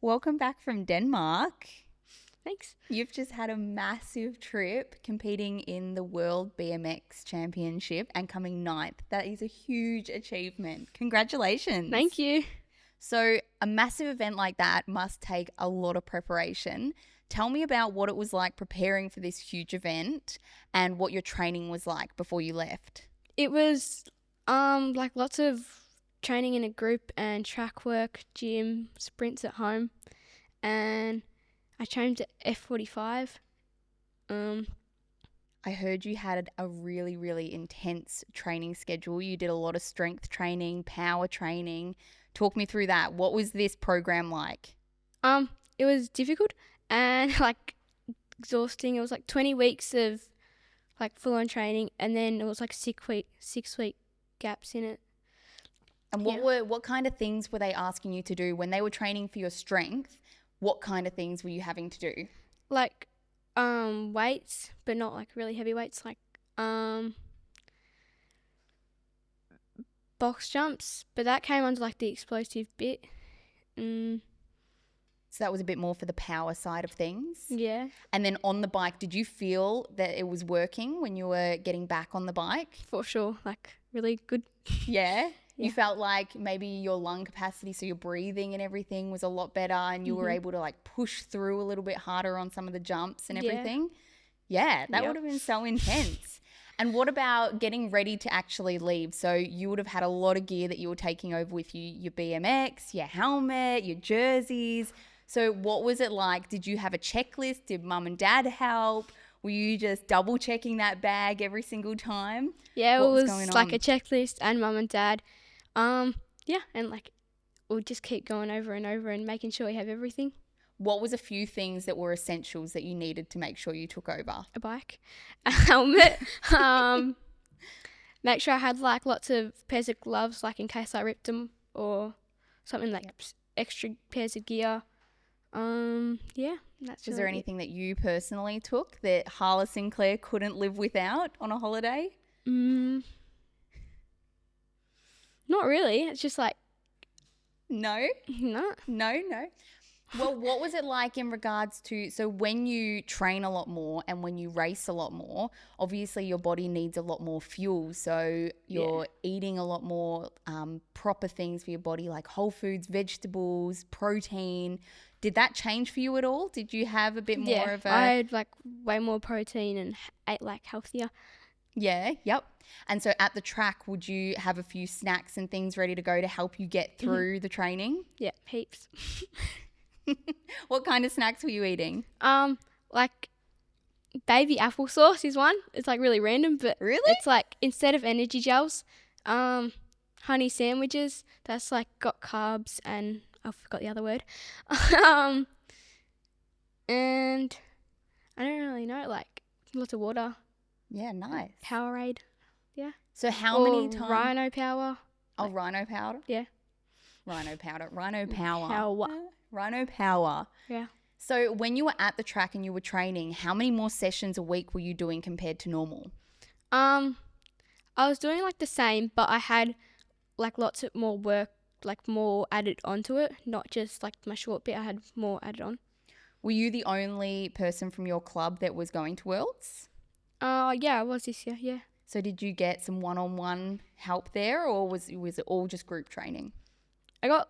welcome back from Denmark. Thanks. You've just had a massive trip competing in the World BMX Championship and coming ninth. That is a huge achievement. Congratulations. Thank you. So a massive event like that must take a lot of preparation. Tell me about what it was like preparing for this huge event and what your training was like before you left. It was like lots of training in a group and track work, gym, sprints at home, and I trained at F45. I heard you had a really, really intense training schedule. You did a lot of strength training, power training. Talk me through that. What was this program like? It was difficult and like exhausting. It was like 20 weeks of like full-on training, and then it was like 6 week gaps in it. And what kind of things were they asking you to do when they were training for your strength? What kind of things were you having to do? Like weights, but not like really heavy weights, like box jumps, but that came under like the explosive bit. So that was a bit more for the power side of things. Yeah. And then on the bike, did you feel that it was working when you were getting back on the bike? For sure, like really good. Yeah? Yeah. You felt like maybe your lung capacity, so your breathing and everything was a lot better, and you were able to like push through a little bit harder on some of the jumps and everything? Yeah, that would have been so intense. And what about getting ready to actually leave? So you would have had a lot of gear that you were taking over with you, your BMX, your helmet, your jerseys. So what was it like? Did you have a checklist? Did mum and dad help? Were you just double checking that bag every single time? Yeah, What it was was going like on? a checklist, and mum and dad. Yeah, and like we'll just keep going over and over and making sure we have everything. What was a few things that were essentials that you needed to make sure you took over? A bike, a helmet, make sure I had like lots of pairs of gloves, like in case I ripped them, or something like extra pairs of gear. Yeah, that's. Was there anything that you personally took that Harla Sinclair couldn't live without on a holiday? Not really. It's just like No? no. No. Well, what was it like in regards to, so when you train a lot more and when you race a lot more, obviously your body needs a lot more fuel. So you're eating a lot more proper things for your body, like whole foods, vegetables, protein. Did that change for you at all? Did you have a bit more of a... I had like way more protein and ate like healthier. Yeah, yep. And so at the track, would you have a few snacks and things ready to go to help you get through the training? Yeah, heaps. What kind of snacks were you eating? Like baby applesauce is one. It's like really random, but Really? it's like instead of energy gels, honey sandwiches. That's like got carbs and I forgot the other word. And I don't really know, like lots of water. Yeah, nice. Powerade. Yeah. So how many times? Rhino power. Oh, rhino powder? Yeah. Rhino powder. Rhino power. Power. Rhino power. Yeah. So when you were at the track and you were training, how many more sessions a week were you doing compared to normal? I was doing like the same, but I had like lots of more work, like more added onto it, not just like my short bit. I had more added on. Were you the only person from your club that was going to Worlds? Yeah, I was this year. Yeah. So did you get some one-on-one help there, or was it all just group training? I got,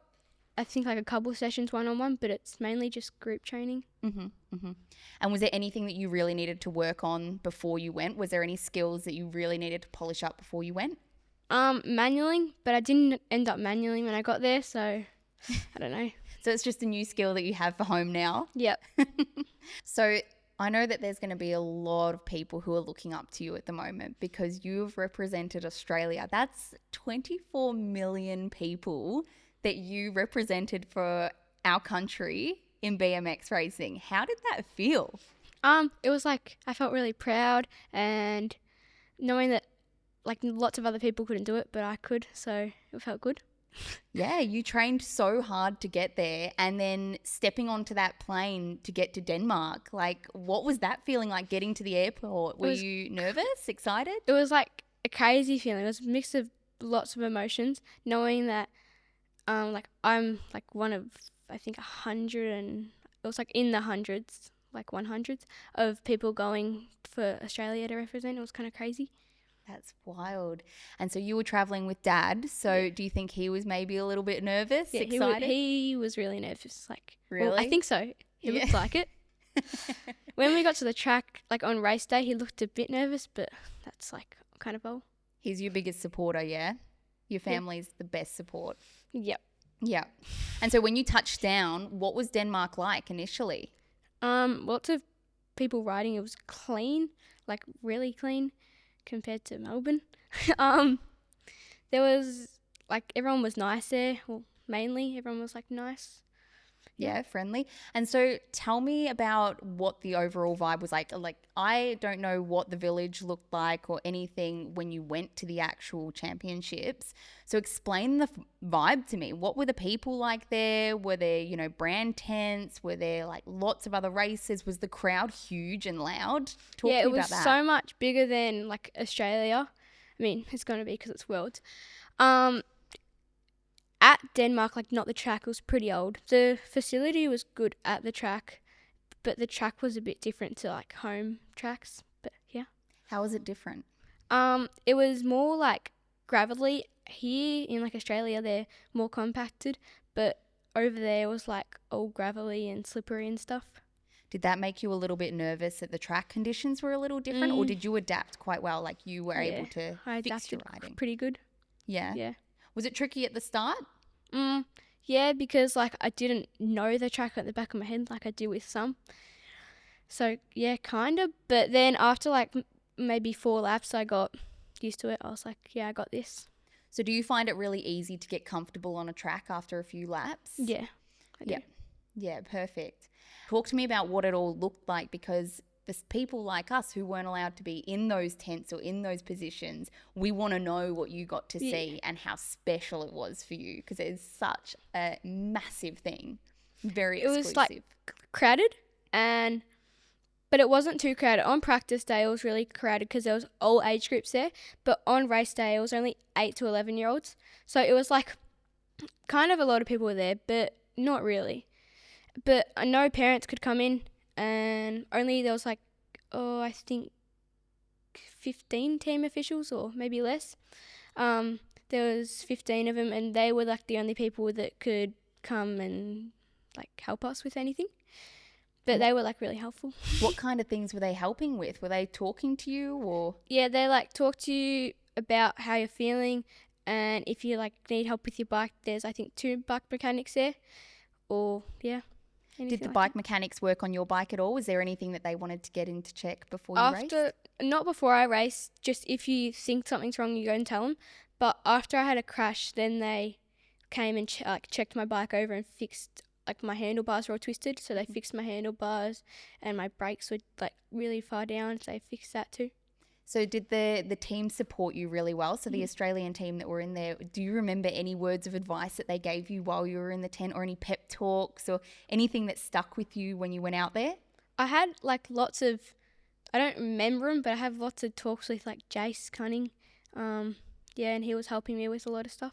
I think, like a couple of sessions one-on-one, but it's mainly just group training. And was there anything that you really needed to work on before you went? Was there any skills that you really needed to polish up before you went? Manualing, but I didn't end up manualing when I got there, so I don't know. So it's just a new skill that you have for home now? Yep. So I know that there's going to be a lot of people who are looking up to you at the moment because you've represented Australia. That's 24 million people that you represented for our country in BMX racing. How did that feel? It was like I felt really proud, and knowing that like lots of other people couldn't do it, but I could, so it felt good. Yeah, you trained so hard to get there, and then stepping onto that plane to get to Denmark. Like, what was that feeling like getting to the airport? Were you nervous, excited? It was like a crazy feeling. It was a mix of lots of emotions, knowing that like I'm like one of I think 100, and it was like in the hundreds, like 100s of people going for Australia to represent. It was kind of crazy. That's wild. And so you were traveling with Dad. So do you think he was maybe a little bit nervous, excited? He was really nervous. Like, really? Well, I think so. He looked like it. When we got to the track, like on race day, he looked a bit nervous, but that's like kind of all. He's your biggest supporter, yeah? Your family's the best support. Yep. Yeah. And so when you touched down, what was Denmark like initially? Lots of people riding. It was clean, like really clean compared to Melbourne. There was like everyone was nice there. Well, mainly everyone was like nice. Yeah, friendly. And so tell me about what the overall vibe was like. Like, I don't know what the village looked like or anything when you went to the actual championships. So explain the vibe to me. What were the people like there? Were there, you know, brand tents? Were there like lots of other races? Was the crowd huge and loud? Talk to me about that. Yeah, it was so much bigger than like Australia. I mean, it's going to be because it's Worlds. At Denmark, like not the track, it was pretty old. The facility was good at the track, but the track was a bit different to like home tracks. But yeah. How was it different? It was more like gravelly. Here in like Australia, they're more compacted, but over there it was like all gravelly and slippery and stuff. Did that make you a little bit nervous that the track conditions were a little different, or did you adapt quite well? Like you were able to fix your riding? Pretty good. Yeah. Yeah. Was it tricky at the start? Yeah, because like I didn't know the track at the back of my head like I do with some. So yeah, kind of. But then after like maybe 4 laps, I got used to it. I was like, yeah, I got this. So do you find it really easy to get comfortable on a track after a few laps? Yeah. I do. Yeah, perfect. Talk to me about what it all looked like, because there's people like us who weren't allowed to be in those tents or in those positions. We want to know what you got to see and how special it was for you, because it's such a massive thing. Very exclusive. It was like crowded, but it wasn't too crowded. On practice day, it was really crowded because there was all age groups there. But on race day, it was only 8 to 11-year-olds. So it was like kind of a lot of people were there, but not really. But I know parents could come in, and only there was like, I think 15 team officials or maybe less. There was 15 of them, and they were like the only people that could come and like help us with anything. But they were like really helpful. What kind of things were they helping with? Were they talking to you or? Yeah, they like talk to you about how you're feeling, and if you like need help with your bike, there's I think 2 bike mechanics there. Or yeah. Did the bike mechanics work on your bike at all? Was there anything that they wanted to get in to check before you raced? Not before I raced, just if you think something's wrong, you go and tell them. But after I had a crash, then they came and checked my bike over and fixed, like my handlebars were all twisted, so they fixed my handlebars, and my brakes were like really far down, so they fixed that too. So did the team support you really well? So the Australian team that were in there, do you remember any words of advice that they gave you while you were in the tent, or any pep talks or anything that stuck with you when you went out there? I had like lots of, I don't remember them, but I have lots of talks with like Jace Cunning. And he was helping me with a lot of stuff.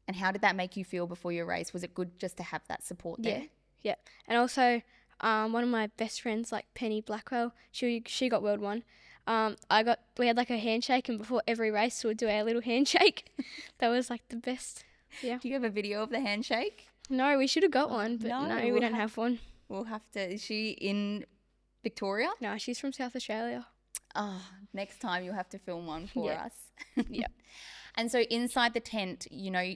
And how did that make you feel before your race? Was it good just to have that support there? Yeah. And also one of my best friends, like Penny Blackwell, she got World 1. We had like a handshake, and before every race we'd do our little handshake. That was like the best. Yeah. Do you have a video of the handshake? No, we should have got one, but no, we don't have one. We'll have to. Is she in Victoria? No, she's from South Australia. Oh, next time you'll have to film one for us. Yeah. And so inside the tent, you know,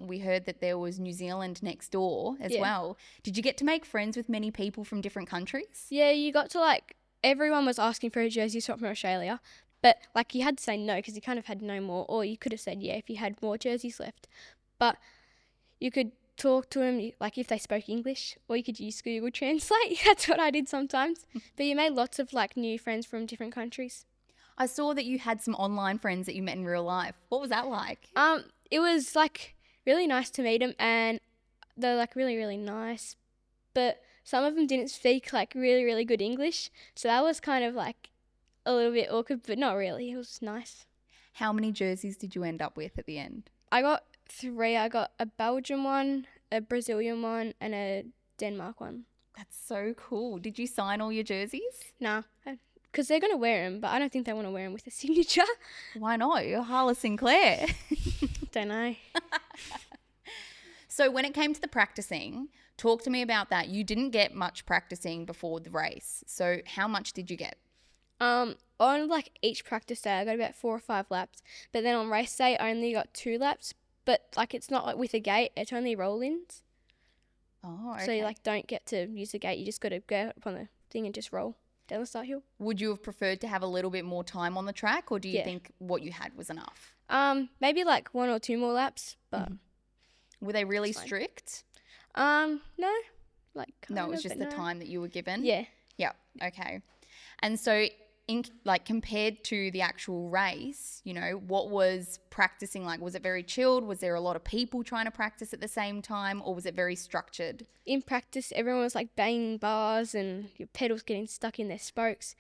we heard that there was New Zealand next door as well. Did you get to make friends with many people from different countries? Yeah, you got to like, everyone was asking for a jersey swap from Australia, but like you had to say no because you kind of had no more, or you could have said yeah if you had more jerseys left. But you could talk to them like if they spoke English, or you could use Google Translate. That's what I did sometimes. But you made lots of like new friends from different countries. I saw that you had some online friends that you met in real life. What was that like? It was like really nice to meet them, and they're like really, really nice. But some of them didn't speak like really, really good English. So that was kind of like a little bit awkward, but not really. It was nice. How many jerseys did you end up with at the end? I got 3. I got a Belgian one, a Brazilian one, and a Denmark one. That's so cool. Did you sign all your jerseys? Nah, because they're going to wear them, but I don't think they want to wear them with a signature. Why not? You're Harla Sinclair. Don't know. So when it came to the practicing, talk to me about that. You didn't get much practicing before the race. So how much did you get? On like each practice day, I got about 4 or 5 laps. But then on race day, I only got 2 laps. But like it's not like with a gate; it's only roll-ins. Oh, okay. So you like don't get to use the gate. You just got to go up on the thing and just roll down the start hill. Would you have preferred to have a little bit more time on the track, or do you think what you had was enough? Maybe like 1 or 2 more laps, but were they really strict? No, like no, it was just the time that you were given. Yeah. Yeah. Okay. And so, like compared to the actual race, you know, what was practicing like? Was it very chilled? Was there a lot of people trying to practice at the same time, or was it very structured? In practice, everyone was like banging bars and your pedals getting stuck in their spokes,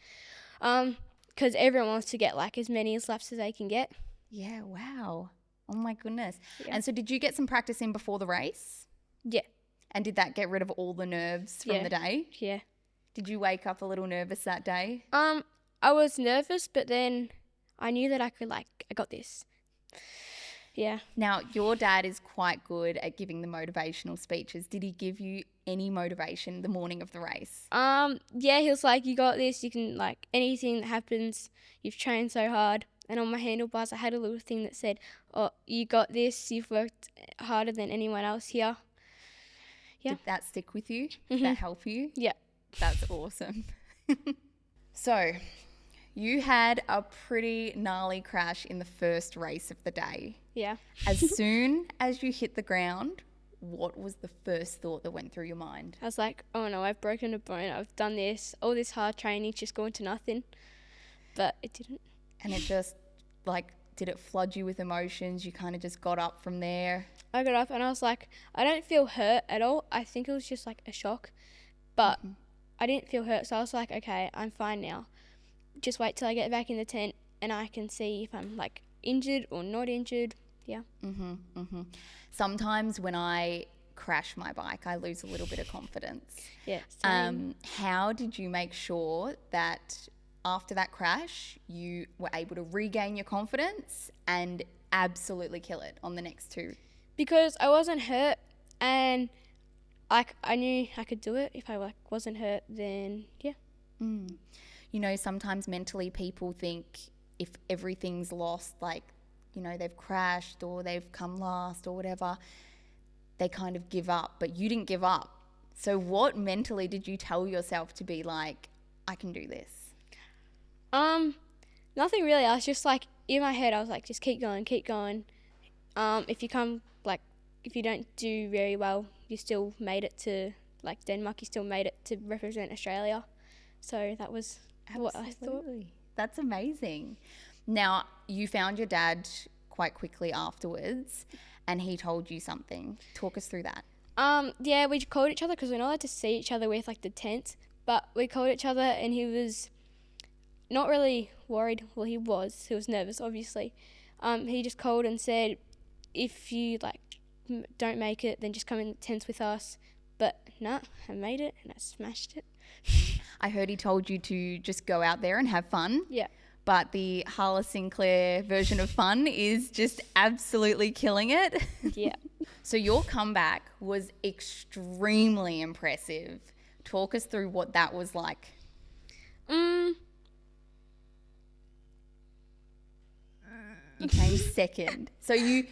because everyone wants to get like as many laps as they can get. Yeah. Wow. Oh my goodness. Yeah. And so, did you get some practice in before the race? Yeah. And did that get rid of all the nerves from the day? Yeah. Did you wake up a little nervous that day? I was nervous, but then I knew that I got this. Yeah. Now, your dad is quite good at giving the motivational speeches. Did he give you any motivation the morning of the race? Yeah, he was like, you got this, you can, like, anything that happens, you've trained so hard. And on my handlebars, I had a little thing that said, oh, you got this, you've worked harder than anyone else here. Yeah. Did that stick with you? Did that help you? Yeah. That's awesome. So, you had a pretty gnarly crash in the first race of the day. Yeah. As soon as you hit the ground, what was the first thought that went through your mind? I was like, oh no, I've broken a bone, I've done this, all this hard training just going to nothing. But it didn't. And it just, like, did it flood you with emotions? You kind of just got up from there? I got up and I was like, I don't feel hurt at all. I think it was just like a shock. But I didn't feel hurt, so I was like, okay, I'm fine now. Just wait till I get back in the tent and I can see if I'm like injured or not injured. Yeah. Sometimes when I crash my bike, I lose a little bit of confidence. Yeah. Same. How did you make sure that after that crash you were able to regain your confidence and absolutely kill it on the next 2? Because I wasn't hurt and I knew I could do it. If I wasn't hurt, then yeah. You know, sometimes mentally people think if everything's lost, like, you know, they've crashed or they've come last or whatever, they kind of give up. But you didn't give up. So what mentally did you tell yourself to be like, I can do this? Nothing really. I was just like, in my head, I was like, just keep going, keep going. If you don't do very well, you still made it to, like, Denmark, you still made it to represent Australia. So that was what I thought. That's amazing. Now, you found your dad quite quickly afterwards and he told you something. Talk us through that. Yeah, we called each other because we're not allowed to see each other with, like, the tents. But we called each other and he was not really worried. Well, he was nervous, obviously. He just called and said, if you, like, don't make it, then just come in the tents with us. But nah, I made it and I smashed it. I heard he told you to just go out there and have fun. Yeah. But the Harla Sinclair version of fun is just absolutely killing it. Yeah. So your comeback was extremely impressive. Talk us through what that was like. You came second. So you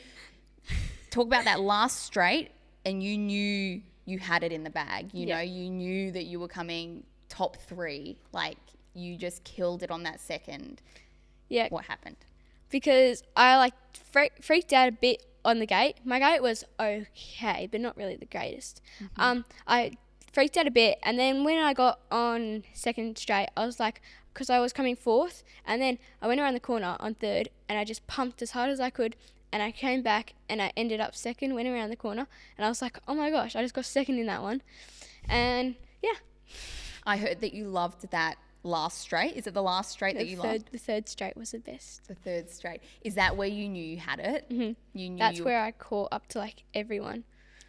talk about that last straight and you knew you had it in the bag. You know, you knew that you were coming top 3. Like, you just killed it on that second. Yeah. What happened? Because I, like, freaked out a bit on the gate. My gate was okay, but not really the greatest. I freaked out a bit, and then when I got on second straight, I was like, because I was coming 4th, and then I went around the corner on 3rd, and I just pumped as hard as I could, and I came back, and I ended up 2nd, went around the corner, and I was like, oh my gosh, I just got 2nd in that one. And yeah. I heard that you loved that last straight. Is it the last straight that you loved? The 3rd straight was the best. The 3rd straight. Is that where you knew you had it? Mm-hmm. You knew That's where I caught up to, like, everyone.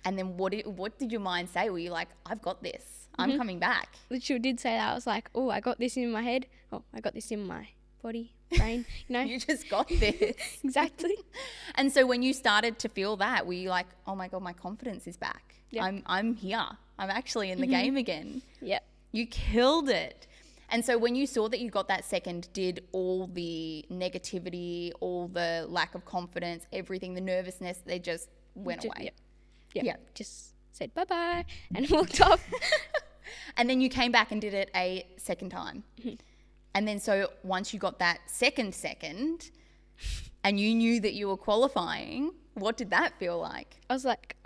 And then what did your mind say? Were you like, I've got this. I'm coming back. Literally did say that. I was like, oh, I got this in my head. Oh, I got this in my body, brain, you know. You just got this. Exactly. And so when you started to feel that, were you like, oh my God, my confidence is back. Yeah. I'm here. I'm actually in the game again. Yeah. You killed it. And so when you saw that you got that second, did all the negativity, all the lack of confidence, everything, the nervousness, they just went away? Yeah. Just said bye-bye and walked off. And then you came back and did it a second time. And then so once you got that second and you knew that you were qualifying, what did that feel like? I was like,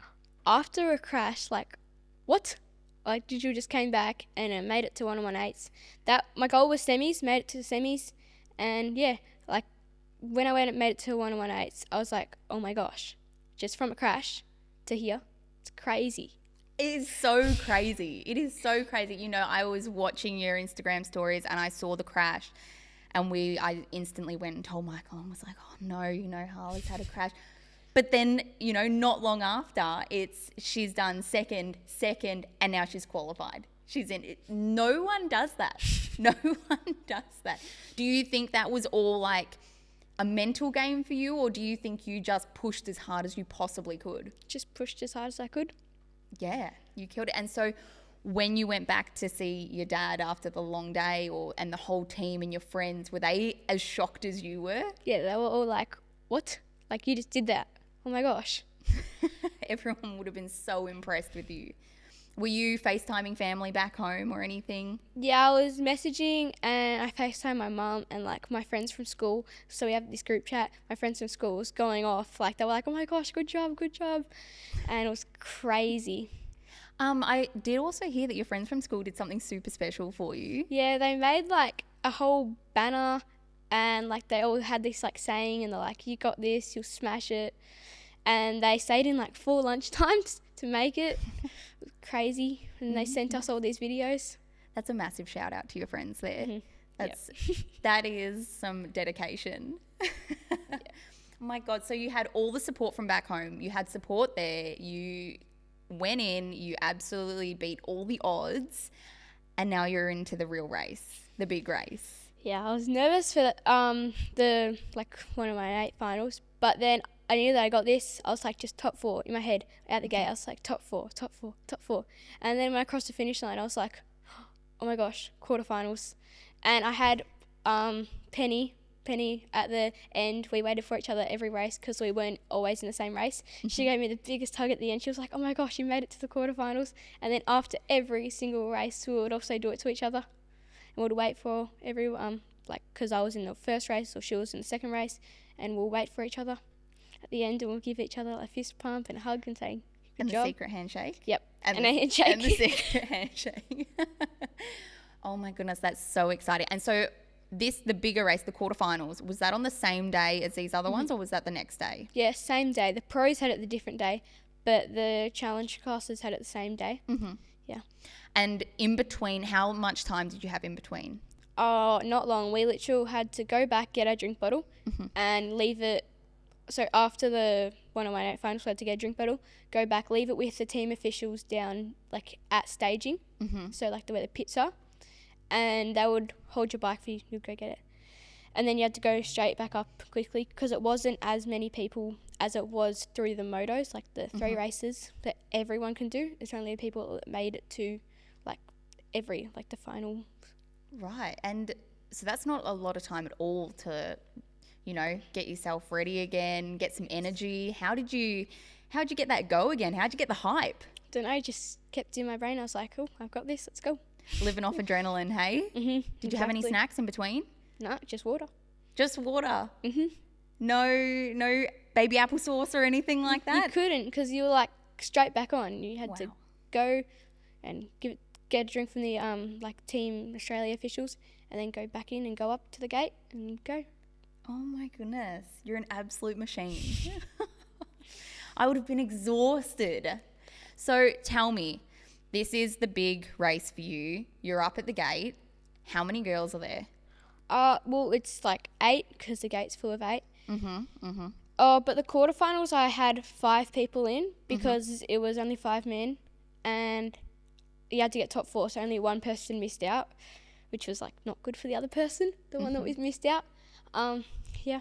after a crash, like, what? Like, did you just came back and made it to 118s? That my goal was semis, made it to the semis, and yeah, like when I went and made it to 118s, I was like, oh my gosh, just from a crash to here, it's crazy. It is so crazy. It is so crazy. You know, I was watching your Instagram stories and I saw the crash, and I instantly went and told Michael and was like, oh no, you know, Harley's had a crash. But then, you know, not long after, she's done second, and now she's qualified. She's in it. No one does that. No one does that. Do you think that was all like a mental game for you, or do you think you just pushed as hard as you possibly could? Just pushed as hard as I could. Yeah, you killed it. And so when you went back to see your dad after the long day and the whole team and your friends, were they as shocked as you were? Yeah, they were all like, what? Like, you just did that. Oh my gosh. Everyone would have been so impressed with you. Were you FaceTiming family back home or anything? Yeah, I was messaging and I FaceTimed my mum and like my friends from school. So we have this group chat. My friends from school was going off. Like, they were like, oh my gosh, good job. And it was crazy. I did also hear that your friends from school did something super special for you. Yeah, they made like a whole banner and like they all had this like saying and they're like, you got this, you'll smash it. And they stayed in like 4 lunchtimes to make it. It was crazy. And they sent us all these videos. That's a massive shout out to your friends there. Mm-hmm. That is some dedication. Oh my God. So you had all the support from back home. You had support there. You went in, you absolutely beat all the odds, and now you're into the real race, the big race. Yeah, I was nervous for the like 118 finals, but then I knew that I got this. I was like just top 4 in my head out the gate. I was like top four. And then when I crossed the finish line, I was like, oh my gosh, quarterfinals. And I had Penny at the end. We waited for each other every race because we weren't always in the same race. She gave me the biggest hug at the end. She was like, oh my gosh, you made it to the quarterfinals. And then after every single race, we would also do it to each other. And we'd wait for everyone, like, because I was in the first race or she was in the second race, and we'll wait for each other at the end, and we'll give each other a fist pump and a hug and say, good job. The secret handshake? Yep. And a handshake. And the secret handshake. Oh my goodness, that's so exciting. And so the bigger race, the quarterfinals, was that on the same day as these other ones, or was that the next day? Yeah, same day. The pros had it the different day, but the challenge classes had it the same day. Mm-hmm. Yeah. And in between, how much time did you have in between? Oh, not long. We literally had to go back, get our drink bottle, and leave it. So after the 118 finals, we had to get a drink bottle, go back, leave it with the team officials down, like, at staging, so, like, where the pits are, and they would hold your bike for you, you'd go get it. And then you had to go straight back up quickly because it wasn't as many people as it was through the motos, like the 3 races that everyone can do. It's only people that made it to, like, the final. Right. And so that's not a lot of time at all to, you know, get yourself ready again, get some energy. How'd you get that go again? How'd you get the hype? Don't know, just kept in my brain. I was like, oh, I've got this, let's go. Living off adrenaline, hey? Did you have any snacks in between? No, just water. Just water? No baby applesauce or anything like that? You couldn't because you were like straight back on. You had to go and get a drink from the like Team Australia officials and then go back in and go up to the gate and go. Oh my goodness, you're an absolute machine. I would have been exhausted. So tell me, this is the big race for you. You're up at the gate. How many girls are there? Well, it's like 8 because the gate's full of 8. Oh, but the quarterfinals I had 5 people in because it was only 5 men, and you had to get top 4, so only one person missed out, which was like not good for the other person, the one that was missed out. Yeah.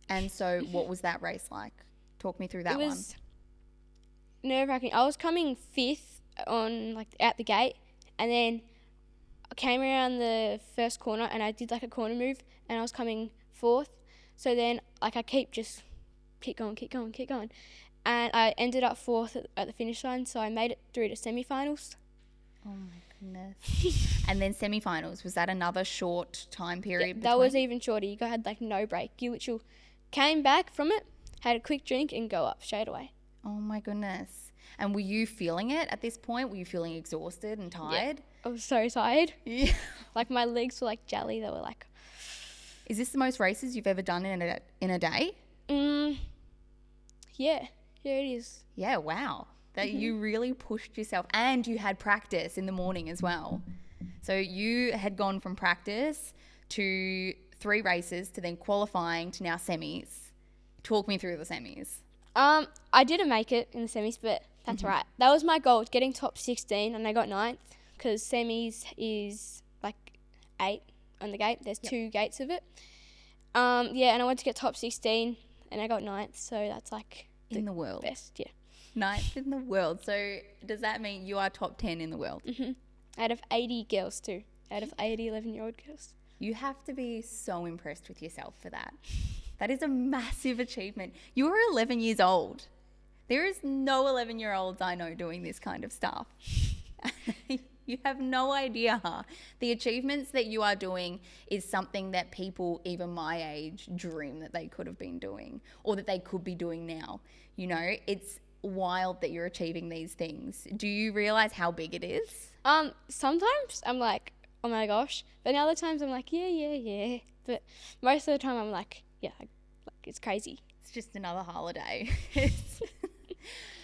And so what was that race like? Talk me through that one. It was nerve-wracking. I was coming 5th on like out the gate, and then I came around the first corner and I did like a corner move, and I was coming 4th. So then like I keep going, and I ended up 4th at the finish line, so I made it through to semi-finals. Oh my goodness. And then semi-finals, was that another short time period? That was even shorter. You had like no break. You literally came back from it, had a quick drink, and go up straight away. Oh my goodness. And were you feeling it at this point? Were you feeling exhausted and tired? Yeah. I was so tired. Yeah. Like my legs were like jelly. They were like... Is this the most races you've ever done in a day? Yeah. Yeah, it is. Yeah, wow. That you really pushed yourself, and you had practice in the morning as well. So you had gone from practice to 3 races to then qualifying to now semis. Talk me through the semis. I didn't make it in the semis, but that's right. That was my goal, getting top 16, and I got 9th because semis is like 8 on the gate. There's 2 gates of it. And I went to get top 16, and I got 9th, so that's like in the world. Best, yeah. 9th in the world. So does that mean you are top 10 in the world? Out of 80 girls too. Out of 80 11-year-old girls. You have to be so impressed with yourself for that. That is a massive achievement. You are 11 years old. There is no 11-year-olds I know doing this kind of stuff. You have no idea. The achievements that you are doing is something that people even my age dream that they could have been doing, or that they could be doing now. You know, it's wild that you're achieving these things. Do you realize how big it is? Sometimes I'm like, oh my gosh, but the other times I'm like, yeah. But most of the time I'm like, yeah, like it's crazy. It's just another holiday.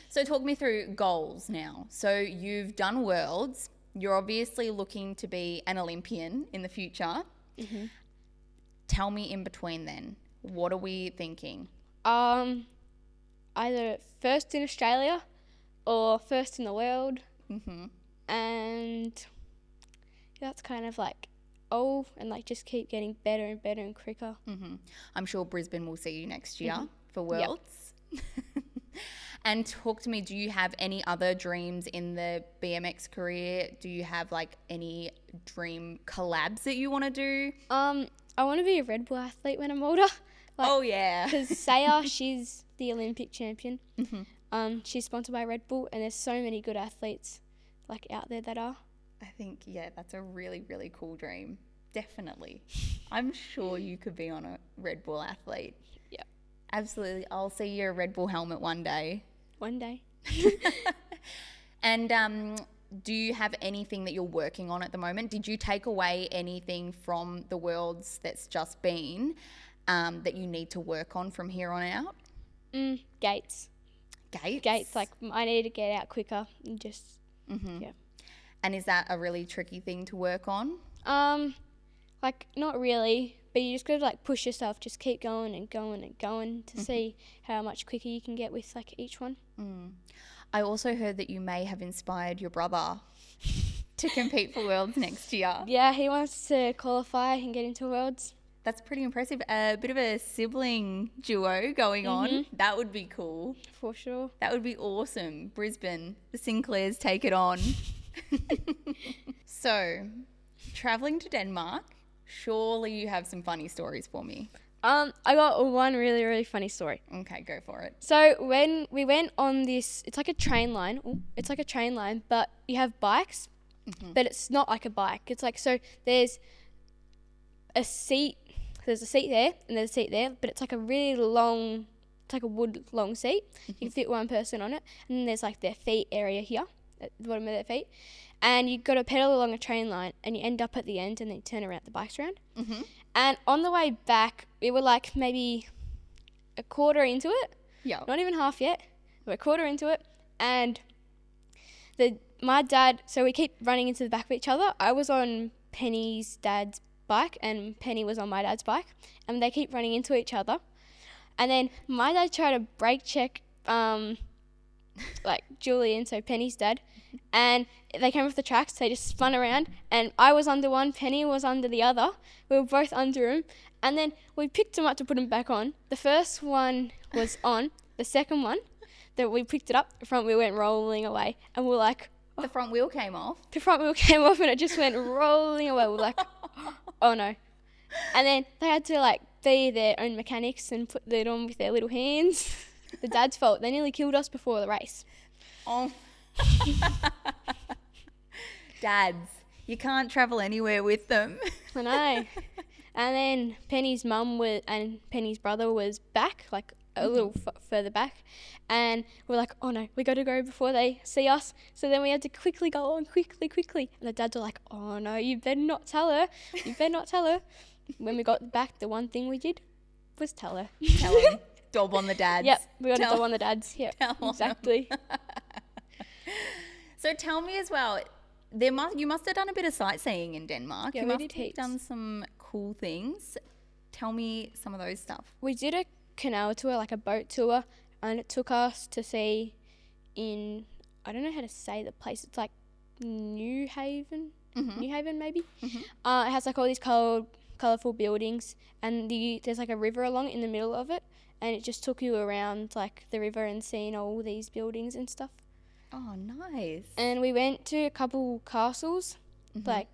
So talk me through goals now. So you've done Worlds. You're obviously looking to be an Olympian in the future. Tell me in between then, what are we thinking? Either first in Australia or first in the world. And that's kind of like, and like just keep getting better and better and quicker. I'm sure Brisbane will see you next year for Worlds. Yep. And talk to me, do you have any other dreams in the BMX career? Do you have like any dream collabs that you want to do? I want to be a Red Bull athlete when I'm older. Because Saya, she's the Olympic champion. She's sponsored by Red Bull, and there's so many good athletes like out there that are. I think, that's a really, really cool dream. Definitely. I'm sure you could be on a Red Bull athlete. Yeah. Absolutely. I'll see your Red Bull helmet one day. One day. And do you have anything that you're working on at the moment? Did you take away anything from the Worlds that's just been that you need to work on from here on out? Gates. Gates, like I need to get out quicker and just, yeah. And is that a really tricky thing to work on? Like not really, but you just got to like push yourself, just keep going and going and going to see how much quicker you can get with like each one. I also heard that you may have inspired your brother to compete for Worlds next year. Yeah, he wants to qualify and get into Worlds. That's pretty impressive. A bit of a sibling duo going on. That would be cool. For sure. That would be awesome. Brisbane, the Sinclairs take it on. So, travelling to Denmark, surely you have some funny stories for me. I got one really, really funny story. Okay, go for it. So when we went on this, it's like a train line. It's like a train line, but you have bikes, but it's not like a bike. It's like, so there's a seat there and there's a seat there, but it's like a really long, it's like a wood long seat. You can fit one person on it. And then there's like their feet area here, at the bottom of their feet. And you've got to pedal along a train line and you end up at the end and then you turn around the bikes around. And on the way back, we were like maybe a quarter into it. Yeah. Not even half yet. We're a quarter into it. And my dad, so we keep running into the back of each other. I was on Penny's dad's bike and Penny was on my dad's bike. And they keep running into each other. And then my dad tried to brake check, like Julian, so Penny's dad, and they came off the tracks. They just spun around, and I was under one, Penny was under the other. We were both under him, and then we picked him up to put him back on. The first one was on. The second one, that we picked it up, the front wheel went rolling away, and we're like, the front wheel came off. The front wheel came off, and it just went rolling away. We're like, oh no. And then they had to like be their own mechanics and put it on with their little hands. The dad's fault. They nearly killed us before the race. Oh. Dads, you can't travel anywhere with them. I know. And then Penny's mum and Penny's brother was back, like a little further back. And we're like, oh no, we got to go before they see us. So then we had to quickly go on, quickly. And the dads were like, oh no, you better not tell her. You better not tell her. When we got back, the one thing we did was tell her. Tell them. Dob on the dads. Yep, we got to dob on the dads. Yep, exactly. So tell me as well, you must have done a bit of sightseeing in Denmark. Yeah, you we must did have heaps. done some cool things. Tell me some of those stuff. We did a canal tour, like a boat tour, and it took us to see I don't know how to say the place. It's like New Haven maybe. It has like all these colourful buildings, and there's like a river along in the middle of it, and it just took you around like the river and seeing all these buildings and stuff. Oh, nice. And we went to a couple castles, like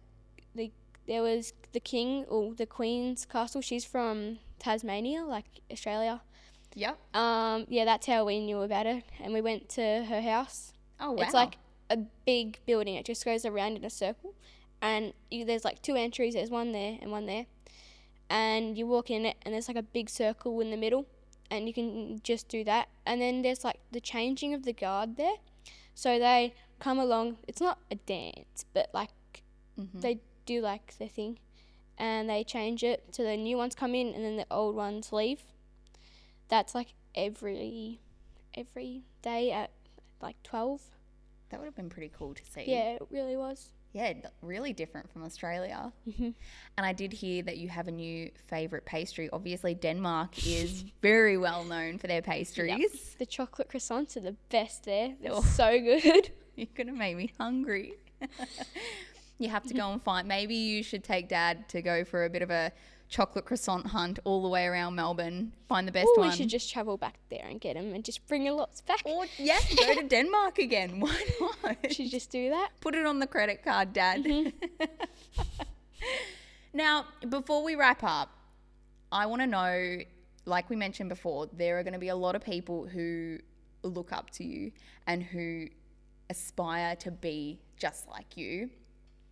there was the king or the queen's castle. She's from Tasmania, like Australia. Yep. Yeah, that's how we knew about her, and we went to her house. Oh, wow. It's like a big building. It just goes around in a circle, and there's like two entries. There's one there and one there, and you walk in it, and there's like a big circle in the middle, and you can just do that. And then there's like the changing of the guard there, so they come along. It's not a dance, but like they do like their thing, and they change it to the new ones come in, and then the old ones leave. That's like every day at like 12. That would have been pretty cool to see. Yeah, it really was. Yeah, really different from Australia. And I did hear that you have a new favourite pastry. Obviously, Denmark is very well known for their pastries. Yep. The chocolate croissants are the best there. They're so good. You're going to make me hungry. You have to go and find. Maybe you should take Dad to go for a bit of a chocolate croissant hunt all the way around Melbourne. Find the best one. We should just travel back there and get them and just bring a lots back. Or, yeah, go to Denmark again. Why not? Should just do that. Put it on the credit card, Dad. Now, before we wrap up, I want to know, like we mentioned before, there are going to be a lot of people who look up to you and who aspire to be just like you,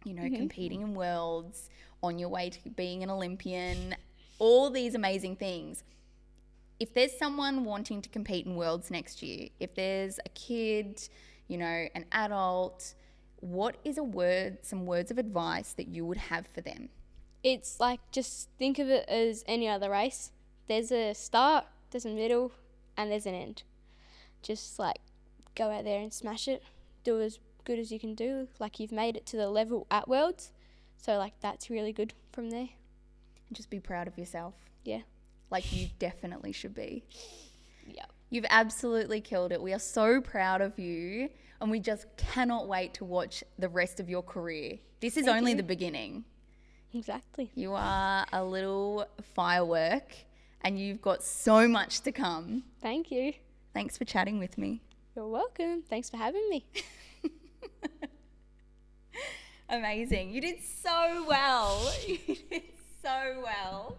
you know, competing in worlds, on your way to being an Olympian, all these amazing things. If there's someone wanting to compete in worlds next year, if there's a kid, you know, an adult, what is some words of advice that you would have for them? It's like, just think of it as any other race. There's a start, there's a middle, and there's an end. Just like go out there and smash it. Do as good as you can do. Like, you've made it to the level at Worlds. So, like, that's really good from there. And just be proud of yourself. Yeah. Like you definitely should be. Yeah. You've absolutely killed it. We are so proud of you, and we just cannot wait to watch the rest of your career. This is only the beginning. Exactly. You are a little firework, and you've got so much to come. Thank you. Thanks for chatting with me. You're welcome. Thanks for having me. Amazing. You did so well. You did so well.